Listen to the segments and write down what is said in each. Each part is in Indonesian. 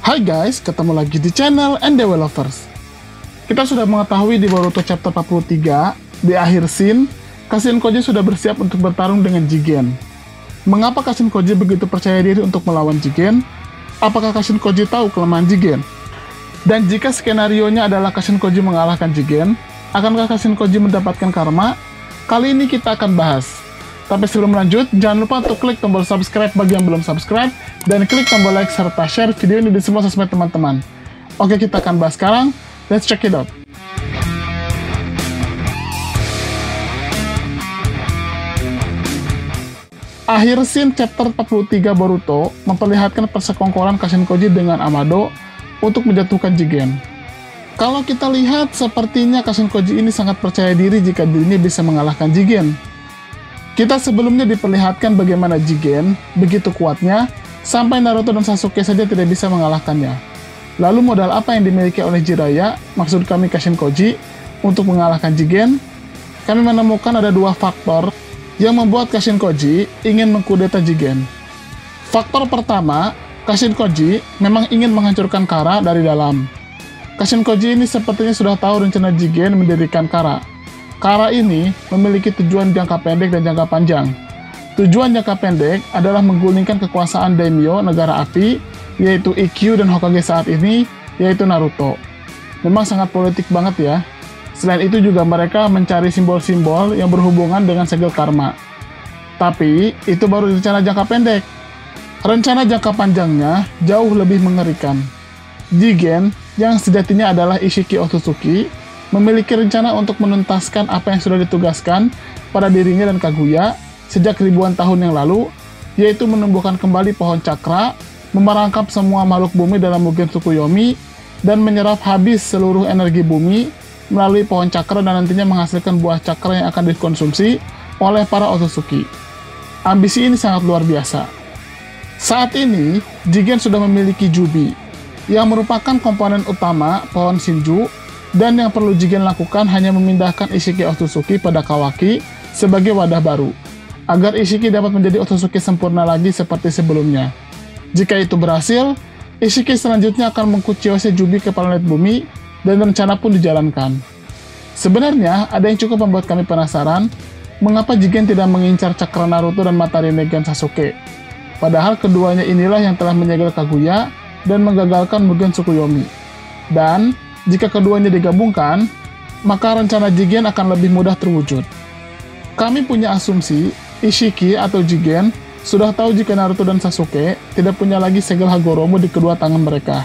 Hai guys, ketemu lagi di channel NDW Lovers. Kita sudah mengetahui di Boruto chapter 43, di akhir scene, Kashin Koji sudah bersiap untuk bertarung dengan Jigen. Mengapa Kashin Koji begitu percaya diri untuk melawan Jigen? Apakah Kashin Koji tahu kelemahan Jigen? Dan jika skenario-nya adalah Kashin Koji mengalahkan Jigen, akankah Kashin Koji mendapatkan karma? Kali ini kita akan bahas. Tapi sebelum lanjut, jangan lupa untuk klik tombol subscribe bagi yang belum subscribe, dan klik tombol like serta share video ini di semua sosmed teman-teman. Oke, kita akan bahas sekarang. Let's check it out. Akhir scene chapter 43 Boruto memperlihatkan persekongkolan Kashin Koji dengan Amado untuk menjatuhkan Jigen. Kalau kita lihat, sepertinya Kashin Koji ini sangat percaya diri jika dirinya bisa mengalahkan Jigen. Kita sebelumnya diperlihatkan bagaimana Jigen begitu kuatnya, sampai Naruto dan Sasuke saja tidak bisa mengalahkannya. Lalu modal apa yang dimiliki oleh Jiraiya, maksud kami Kashin Koji, untuk mengalahkan Jigen? Kami menemukan ada dua faktor yang membuat Kashin Koji ingin mengkudeta Jigen. Faktor pertama, Kashin Koji memang ingin menghancurkan Kara dari dalam. Kashin Koji ini sepertinya sudah tahu rencana Jigen mendirikan Kara. Kara ini memiliki tujuan jangka pendek dan jangka panjang. Tujuan jangka pendek adalah menggulingkan kekuasaan daimyo negara api, yaitu Ikkyu dan Hokage saat ini, yaitu Naruto. Memang sangat politik banget ya. Selain itu juga mereka mencari simbol-simbol yang berhubungan dengan segel karma. Tapi itu baru rencana jangka pendek. Rencana jangka panjangnya jauh lebih mengerikan. Jigen, yang sejatinya adalah Ishiki Otsutsuki, memiliki rencana untuk menuntaskan apa yang sudah ditugaskan pada dirinya dan Kaguya sejak ribuan tahun yang lalu, yaitu menumbuhkan kembali pohon cakra, memerangkap semua makhluk bumi dalam Mugen Tsukuyomi, dan menyerap habis seluruh energi bumi melalui pohon cakra dan nantinya menghasilkan buah cakra yang akan dikonsumsi oleh para Otsutsuki. Ambisi ini sangat luar biasa. Saat ini, Jigen sudah memiliki Jubi, yang merupakan komponen utama pohon Shinju, dan yang perlu Jigen lakukan hanya memindahkan Ishiki Otsutsuki pada Kawaki sebagai wadah baru, agar Ishiki dapat menjadi Otsutsuki sempurna lagi seperti sebelumnya. Jika itu berhasil, Ishiki selanjutnya akan mengkuciose Jubi ke planet bumi, dan rencana pun dijalankan. Sebenarnya, ada yang cukup membuat kami penasaran, mengapa Jigen tidak mengincar cakra Naruto dan mata Rinnegan Sasuke. Padahal keduanya inilah yang telah menyegel Kaguya dan menggagalkan Mugen Tsukuyomi. Dan jika keduanya digabungkan, maka rencana Jigen akan lebih mudah terwujud. Kami punya asumsi, Ishiki atau Jigen sudah tahu jika Naruto dan Sasuke tidak punya lagi segel Hagoromo di kedua tangan mereka.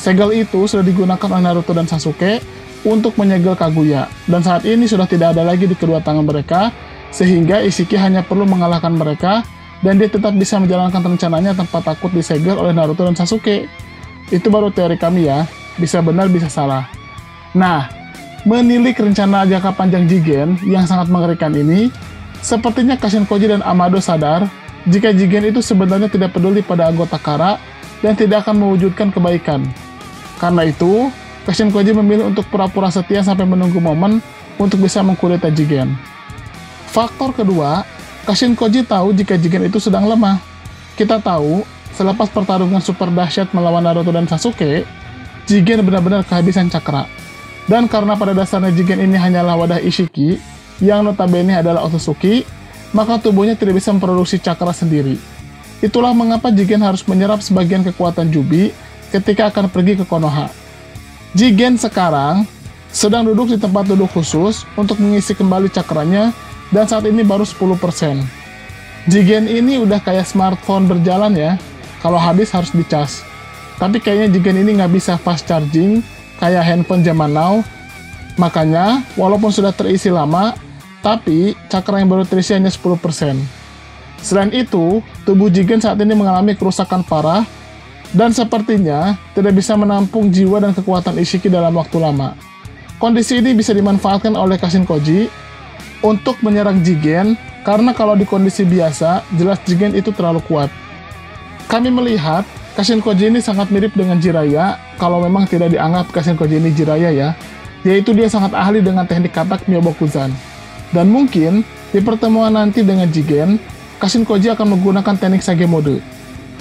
Segel itu sudah digunakan oleh Naruto dan Sasuke untuk menyegel Kaguya, dan saat ini sudah tidak ada lagi di kedua tangan mereka, sehingga Ishiki hanya perlu mengalahkan mereka, dan dia tetap bisa menjalankan rencananya tanpa takut disegel oleh Naruto dan Sasuke. Itu baru teori kami ya. Bisa benar, bisa salah. Nah, menilik rencana jangka panjang Jigen yang sangat mengerikan ini, sepertinya Kashin Koji dan Amado sadar jika Jigen itu sebenarnya tidak peduli pada anggota Kara dan tidak akan mewujudkan kebaikan. Karena itu, Kashin Koji memilih untuk pura-pura setia sampai menunggu momen untuk bisa mengkudeta Jigen. Faktor kedua, Kashin Koji tahu jika Jigen itu sedang lemah. Kita tahu, selepas pertarungan super dahsyat melawan Naruto dan Sasuke, Jigen benar-benar kehabisan cakra. Dan karena pada dasarnya Jigen ini hanyalah wadah Ishiki, yang notabene adalah Otsutsuki, maka tubuhnya tidak bisa memproduksi cakra sendiri. Itulah mengapa Jigen harus menyerap sebagian kekuatan Jubi ketika akan pergi ke Konoha. Jigen sekarang sedang duduk di tempat duduk khusus untuk mengisi kembali cakranya, dan saat ini baru 10%. Jigen ini udah kayak smartphone berjalan ya, kalau habis harus dicas. Tapi kayaknya Jigen ini nggak bisa fast charging kayak handphone zaman now. Makanya, walaupun sudah terisi lama, tapi cakra yang baru terisi hanya 10%. Selain itu, tubuh Jigen saat ini mengalami kerusakan parah, dan sepertinya tidak bisa menampung jiwa dan kekuatan Ishiki dalam waktu lama. Kondisi ini bisa dimanfaatkan oleh Kashin Koji untuk menyerang Jigen, karena kalau di kondisi biasa, jelas Jigen itu terlalu kuat. Kami melihat Kashin Koji ini sangat mirip dengan Jiraiya, kalau memang tidak dianggap Kashin Koji ini Jiraiya ya, yaitu dia sangat ahli dengan teknik katak Myobokuzan. Dan mungkin Di pertemuan nanti dengan Jigen, Kashin Koji akan menggunakan teknik Sage Mode.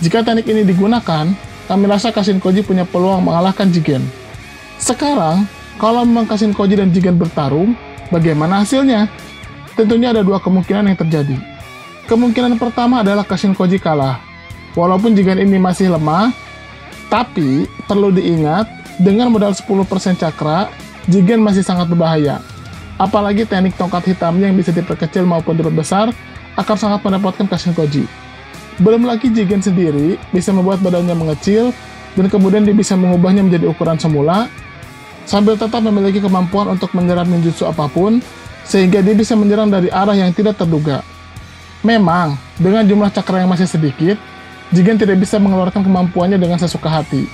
Jika teknik ini digunakan, kami rasa Kashin Koji punya peluang mengalahkan Jigen. Sekarang, kalau memang Kashin Koji dan Jigen bertarung, bagaimana hasilnya? Tentunya ada dua kemungkinan yang terjadi. Kemungkinan pertama adalah Kashin Koji kalah. Walaupun Jigen ini masih lemah, tapi perlu diingat, dengan modal 10% cakra, Jigen masih sangat berbahaya. Apalagi teknik tongkat hitamnya yang bisa diperkecil maupun diperbesar akan sangat merepotkan Kashin Koji. Belum lagi Jigen sendiri bisa membuat badannya mengecil dan kemudian dia bisa mengubahnya menjadi ukuran semula sambil tetap memiliki kemampuan untuk menyerap ninjutsu apapun sehingga dia bisa menyerang dari arah yang tidak terduga. Memang, dengan jumlah cakra yang masih sedikit, Jigen tidak bisa mengeluarkan kemampuannya dengan sesuka hati.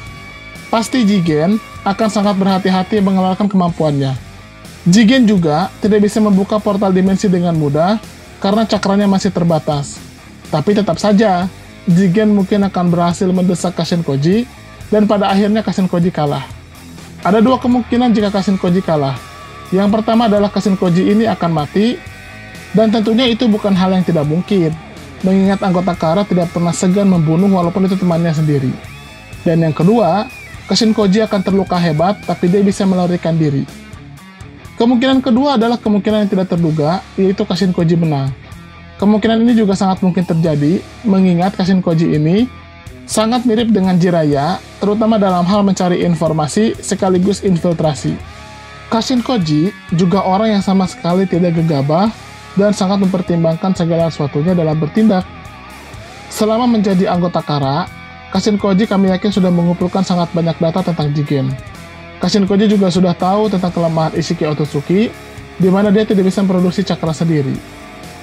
Pasti Jigen akan sangat berhati-hati mengeluarkan kemampuannya. Jigen juga tidak bisa membuka portal dimensi dengan mudah karena cakranya masih terbatas. Tapi tetap saja, Jigen mungkin akan berhasil mendesak Kashin Koji, dan pada akhirnya Kashin Koji kalah. Ada dua kemungkinan jika Kashin Koji kalah. Yang pertama adalah Kashin Koji ini akan mati, dan tentunya itu bukan hal yang tidak mungkin, mengingat anggota Kara tidak pernah segan membunuh walaupun itu temannya sendiri. Dan yang kedua, Kashin Koji akan terluka hebat, tapi dia bisa melarikan diri. Kemungkinan kedua adalah kemungkinan yang tidak terduga, yaitu Kashin Koji menang. Kemungkinan ini juga sangat mungkin terjadi, mengingat Kashin Koji ini sangat mirip dengan Jiraiya, terutama dalam hal mencari informasi sekaligus infiltrasi. Kashin Koji juga orang yang sama sekali tidak gegabah dan sangat mempertimbangkan segala sesuatunya dalam bertindak. Selama menjadi anggota Kara, Kashin Koji kami yakin sudah mengumpulkan sangat banyak data tentang Jigen. Kashin Koji juga sudah tahu tentang kelemahan Ishiki Otsutsuki, di mana dia tidak bisa memproduksi cakra sendiri.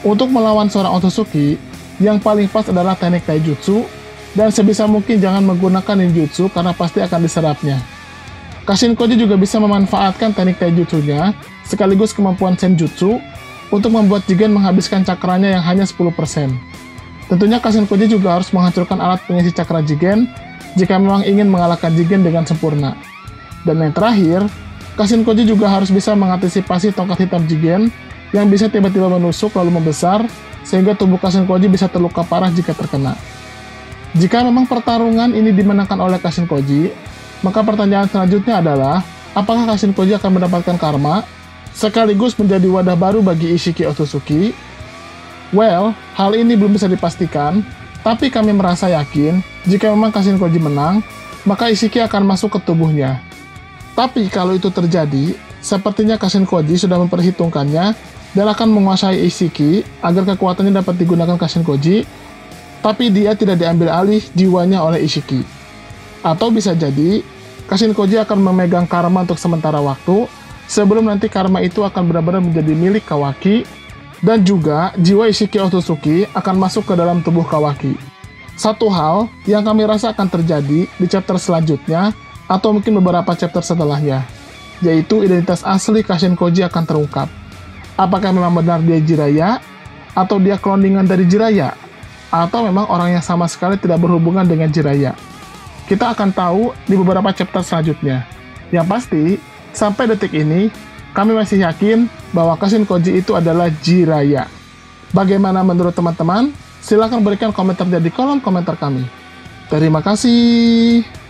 Untuk melawan seorang Otsutsuki, yang paling pas adalah teknik taijutsu, dan sebisa mungkin jangan menggunakan ninjutsu karena pasti akan diserapnya. Kashin Koji juga bisa memanfaatkan teknik taijutsunya, sekaligus kemampuan senjutsu, untuk membuat Jigen menghabiskan cakranya yang hanya 10%. Tentunya Kashin Koji juga harus menghancurkan alat pengisi cakra Jigen, jika memang ingin mengalahkan Jigen dengan sempurna. Dan yang terakhir, Kashin Koji juga harus bisa mengantisipasi tongkat hitam Jigen, yang bisa tiba-tiba menusuk lalu membesar, sehingga tubuh Kashin Koji bisa terluka parah jika terkena. Jika memang pertarungan ini dimenangkan oleh Kashin Koji, maka pertanyaan selanjutnya adalah, apakah Kashin Koji akan mendapatkan karma, sekaligus menjadi wadah baru bagi Ishiki Otsutsuki? Well, hal ini belum bisa dipastikan, tapi kami merasa yakin, jika memang Kashin Koji menang, maka Ishiki akan masuk ke tubuhnya. Tapi kalau itu terjadi, sepertinya Kashin Koji sudah memperhitungkannya, dan akan menguasai Ishiki agar kekuatannya dapat digunakan Kashin Koji, tapi dia tidak diambil alih jiwanya oleh Ishiki. Atau bisa jadi, Kashin Koji akan memegang karma untuk sementara waktu, sebelum nanti karma itu akan benar-benar menjadi milik Kawaki, dan juga jiwa Ishiki Otsutsuki akan masuk ke dalam tubuh Kawaki. Satu hal yang kami rasa akan terjadi di chapter selanjutnya, atau mungkin beberapa chapter setelahnya, yaitu identitas asli Kashin Koji akan terungkap. Apakah memang benar dia Jiraiya, atau dia cloningan dari Jiraiya, atau memang orang yang sama sekali tidak berhubungan dengan Jiraiya. Kita akan tahu di beberapa chapter selanjutnya. Yang pasti, sampai detik ini, kami masih yakin bahwa Kashin Koji itu adalah Jiraiya. Bagaimana menurut teman-teman? Silahkan berikan komentar di kolom komentar kami. Terima kasih.